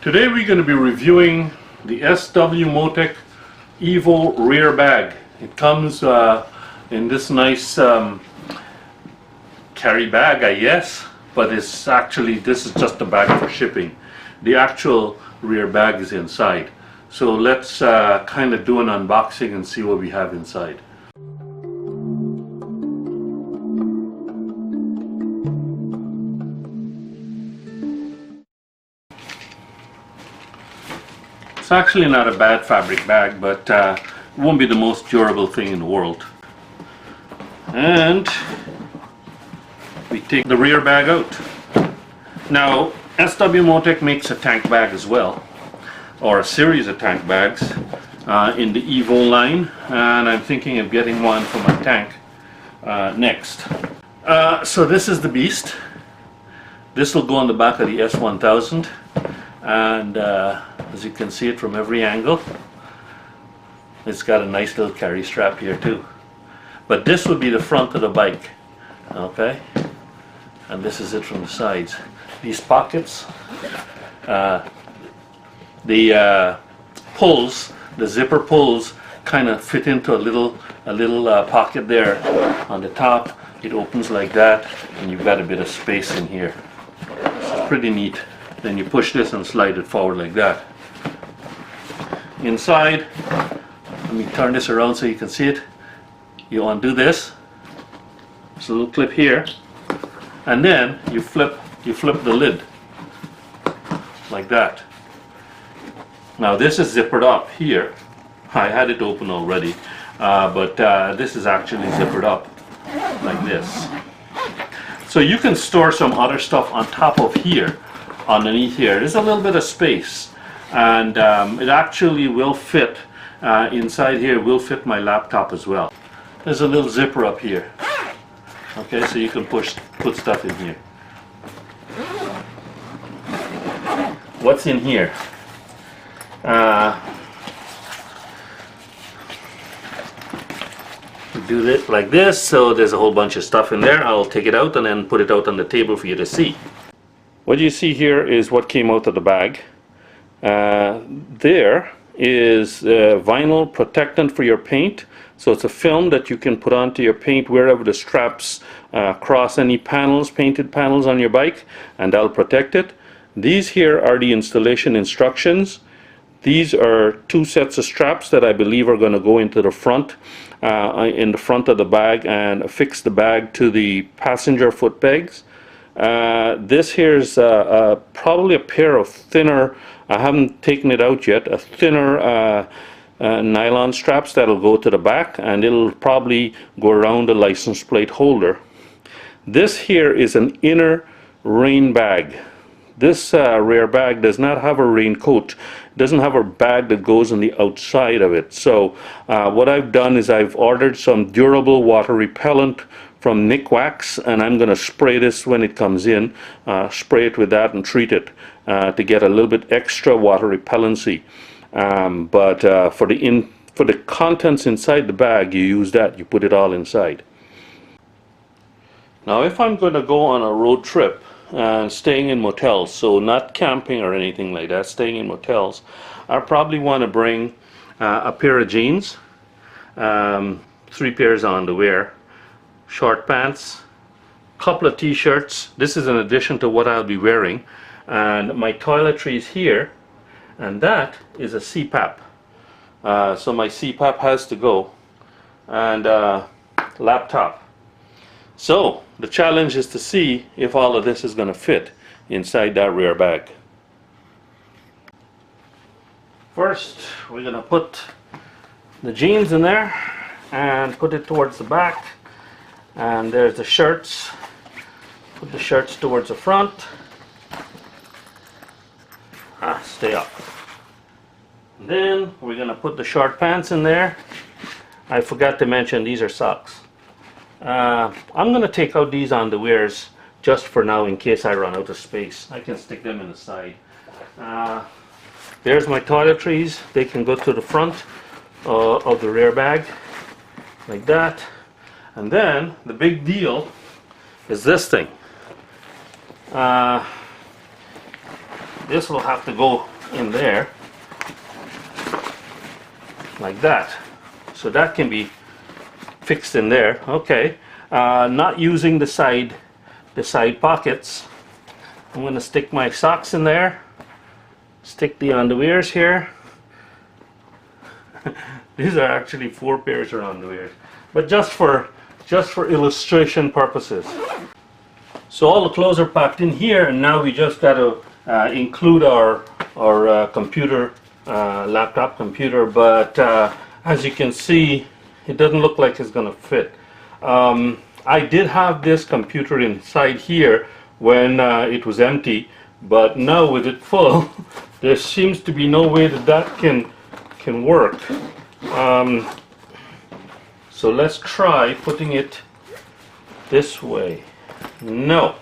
Today we're going to be reviewing the SW Motech EVO Rearbag. It comes in this nice carry bag, I guess, but it's actually, this is just a bag for shipping. The actual rear bag is inside. So let's kind of do an unboxing and see what we have inside. It's actually not a bad fabric bag, but it won't be the most durable thing in the world. And we take the rear bag out. Now, SW Motech makes a tank bag as well, or a series of tank bags in the EVO line, and I'm thinking of getting one for my tank next. So this is the beast. This will go on the back of the S1000, and as you can see it from every angle, it's got a nice little carry strap here too. But this would be the front of the bike, okay? And this is it from the sides. These pockets, the pulls, the zipper pulls, kind of fit into a little pocket there on the top. It opens like that, and you've got a bit of space in here. So it's pretty neat. Then you push this and slide it forward like that. Inside, let me turn this around so you can see it. You undo this. There's a little clip here, and then you flip the lid like that. Now this is zippered up here. I had it open already, but this is actually zippered up like this. So you can store some other stuff on top of here, underneath here. There's a little bit of space, and it actually will fit inside here, will fit my laptop as well. There's a little zipper up here. Okay, so you can put stuff in here. What's in here? Do it like this, so there's a whole bunch of stuff in there. I'll take it out and then put it out on the table for you to see. What you see here is what came out of the bag. There is vinyl protectant for your paint. So it's a film that you can put onto your paint wherever the straps cross any panels, painted panels on your bike, and that'll protect it. These here are the installation instructions. These are two sets of straps that I believe are going to go into the front, in the front of the bag, and affix the bag to the passenger foot pegs. This here is probably a pair of thinner, I haven't taken it out yet, a thinner nylon straps that'll go to the back, and it'll probably go around the license plate holder. This here is an inner rain bag. This rear bag does not have a raincoat. It doesn't have a bag that goes on the outside of it. So what I've done is I've ordered some durable water repellent from Nick Wax, and I'm going to spray this when it comes in, spray it with that and treat it to get a little bit extra water repellency. But for the contents inside the bag, you use that, you put it all inside. Now if I'm going to go on a road trip and staying in motels, so not camping or anything like that, staying in motels, I probably want to bring a pair of jeans, 3 pairs of underwear, short pants, couple of t-shirts. This is in addition to what I'll be wearing, and my toiletries here, and that is a CPAP. So my CPAP has to go, and laptop. So the challenge is to see if all of this is going to fit inside that rear bag. First, we're going to put the jeans in there and put it towards the back. And there's the shirts. Put the shirts towards the front. Stay up. And then we're going to put the short pants in there. I forgot to mention these are socks. I'm going to take out these underwears just for now in case I run out of space. I can stick them in the side. There's my toiletries. They can go to the front of the rear bag like that. And then the big deal is this thing. this will have to go in there like that. So that can be fixed in there. Okay. Not using the side pockets. I'm going to stick my socks in there. Stick the underwears here. These are actually 4 pairs of underwears, but just for illustration purposes. So all the clothes are packed in here, and now we just got to include our computer, laptop computer. But as you can see, it doesn't look like it's going to fit. I did have this computer inside here when it was empty, but now with it full, there seems to be no way that can work. So let's try putting it this way. No.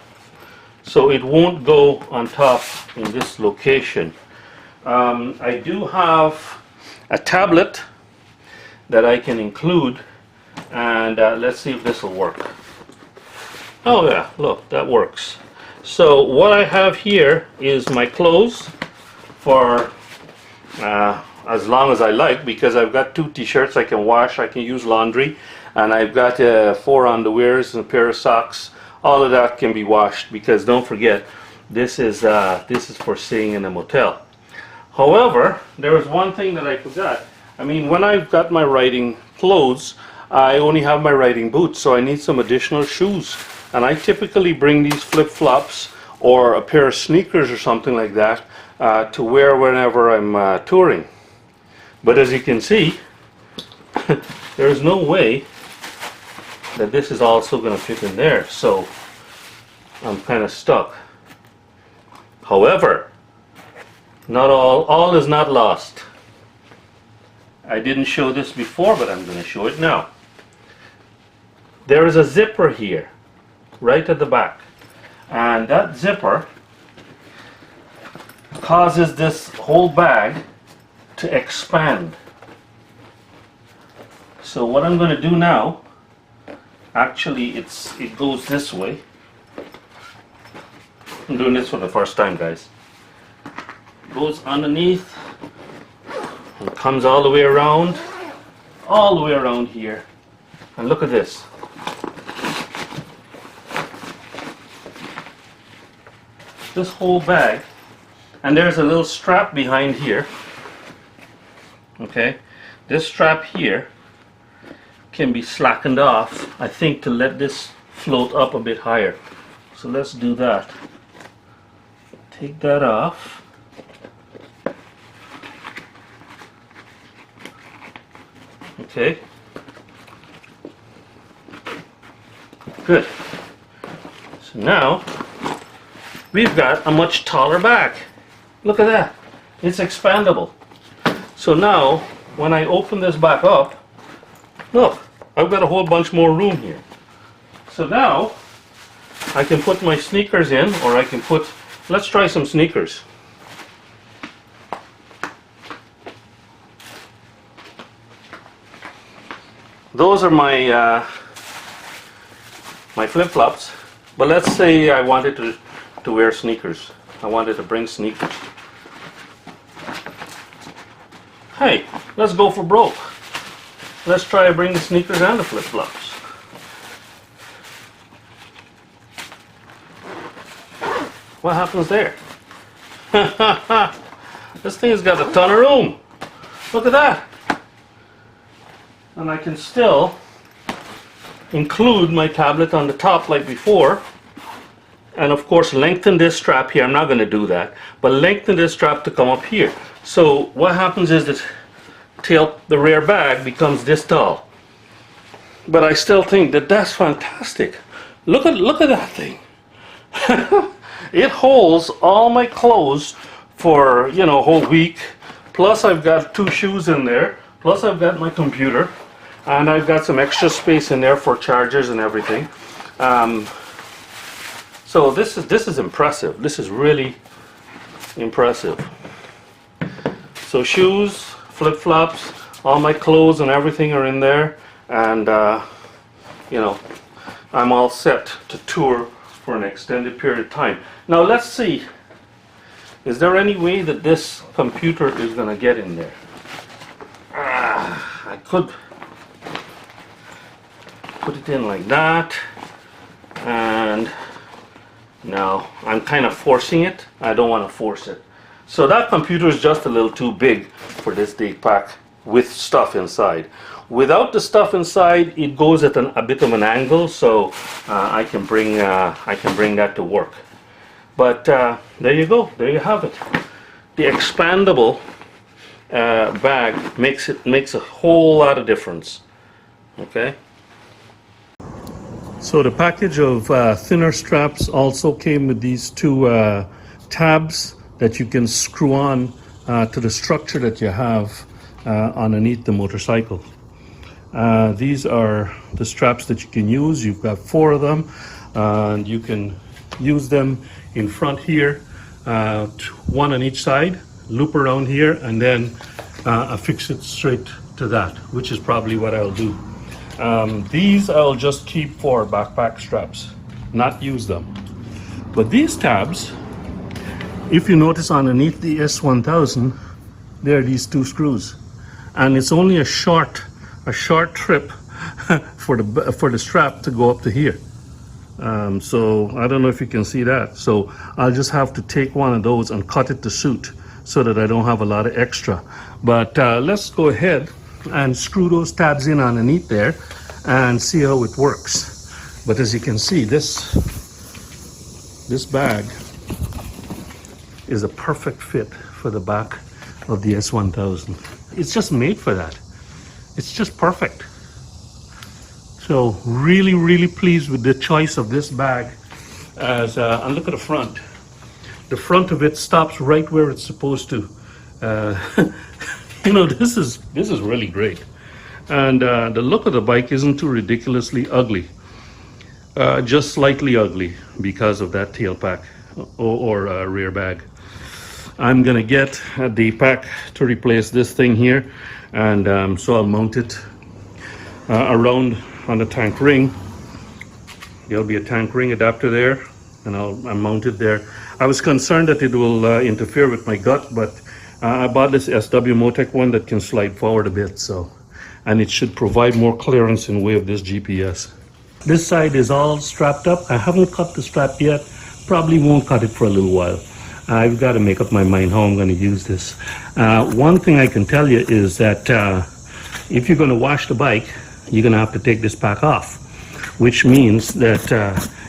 So it won't go on top in this location. I do have a tablet that I can include, and let's see if this will work. Oh yeah, look, that works. So what I have here is my clothes for as long as I like, because I've got 2 t-shirts I can wash, I can use laundry, and I've got 4 underwears and a pair of socks. All of that can be washed, because don't forget, this is for staying in a motel. However, there was one thing that I forgot. I mean, when I've got my riding clothes, I only have my riding boots, so I need some additional shoes. And I typically bring these flip-flops or a pair of sneakers or something like that to wear whenever I'm touring. But as you can see, there's no way that this is also going to fit in there, so I'm kind of stuck. However, not all is not lost. I didn't show this before, but I'm going to show it now. There is a zipper here, right at the back, and that zipper causes this whole bag to expand. So what I'm going to do now, actually it goes this way. I'm doing this for the first time, guys. Goes underneath and comes all the way around here. And look at this. This whole bag, and there's a little strap behind here. Okay, this strap here can be slackened off, I think, to let this float up a bit higher. So let's do that. Take that off. Okay. Good. So now we've got a much taller bag. Look at that. It's expandable. So now when I open this back up, look, I've got a whole bunch more room here. So now I can put my sneakers in, or I can put, let's try some sneakers. Those are my my flip-flops, but let's say I wanted to wear sneakers. I wanted to bring sneakers. Hey, let's go for broke. Let's try to bring the sneakers and the flip-flops. What happens there? This thing's got a ton of room. Look at that. And I can still include my tablet on the top like before, and of course lengthen this strap here. I'm not going to do that, but lengthen this strap to come up here. So what happens is that the rear bag becomes this tall. But I still think that that's fantastic. Look at that thing. It holds all my clothes for, you know, a whole week. Plus I've got 2 shoes in there. Plus I've got my computer. And I've got some extra space in there for chargers and everything. So this is impressive. This is really impressive. So shoes, flip-flops, all my clothes and everything are in there. And, you know, I'm all set to tour for an extended period of time. Now let's see Is there any way that this computer is going to get in there? I could put it in like that, and now I'm kind of forcing it. I don't want to force it. So that computer is just a little too big for this date pack with stuff inside. Without the stuff inside, it goes at a bit of an angle, so I can bring that to work. But there you go. There you have it. The expandable bag makes a whole lot of difference. Okay. So the package of thinner straps also came with these two tabs that you can screw on to the structure that you have underneath the motorcycle. These are the straps that you can use. You've got 4 of them, and you can use them in front here, 1 on each side, loop around here, and then affix it straight to that, which is probably what I'll do. These I'll just keep for backpack straps, not use them. But these tabs, if you notice underneath the S1000, there are these 2 screws, and it's only a short trip for the strap to go up to here. So I don't know if you can see that. So I'll just have to take one of those and cut it to suit so that I don't have a lot of extra. But let's go ahead and screw those tabs in underneath there and see how it works. But as you can see, this bag is a perfect fit for the back of the S1000. It's just made for that. It's just perfect. So really, really pleased with the choice of this bag. And look at the front. The front of it stops right where it's supposed to. You know, this is really great. And the look of the bike isn't too ridiculously ugly. Just slightly ugly because of that tail pack or rear bag. I'm gonna get the pack to replace this thing here, and so I'll mount it around on the tank ring. There'll be a tank ring adapter there, and I'll mount it there. I was concerned that it will interfere with my gut, but I bought this SW Motech one that can slide forward a bit, so, and it should provide more clearance in way of this GPS. This side is all strapped up. I haven't cut the strap yet. Probably won't cut it for a little while. I've got to make up my mind how I'm going to use this. One thing I can tell you is that if you're going to wash the bike, you're going to have to take this pack off, which means that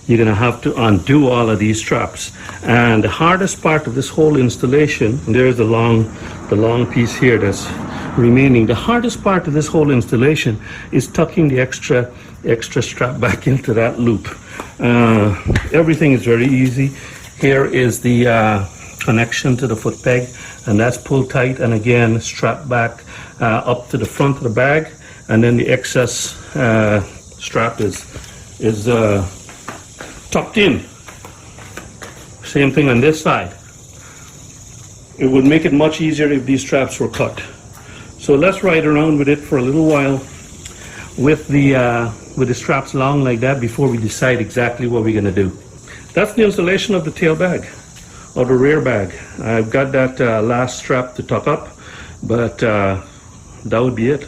you're going to have to undo all of these straps. And the hardest part of this whole installation, and there's the long piece here that's remaining. The hardest part of this whole installation is tucking the extra strap back into that loop. Everything is very easy. Here is the connection to the foot peg, and that's pulled tight and again strapped back up to the front of the bag, and then the excess strap is tucked in. Same thing on this side. It would make it much easier if these straps were cut. So let's ride around with it for a little while with the straps long like that before we decide exactly what we're going to do. That's the installation of the tail bag, or the rear bag. I've got that last strap to tuck up, but that would be it.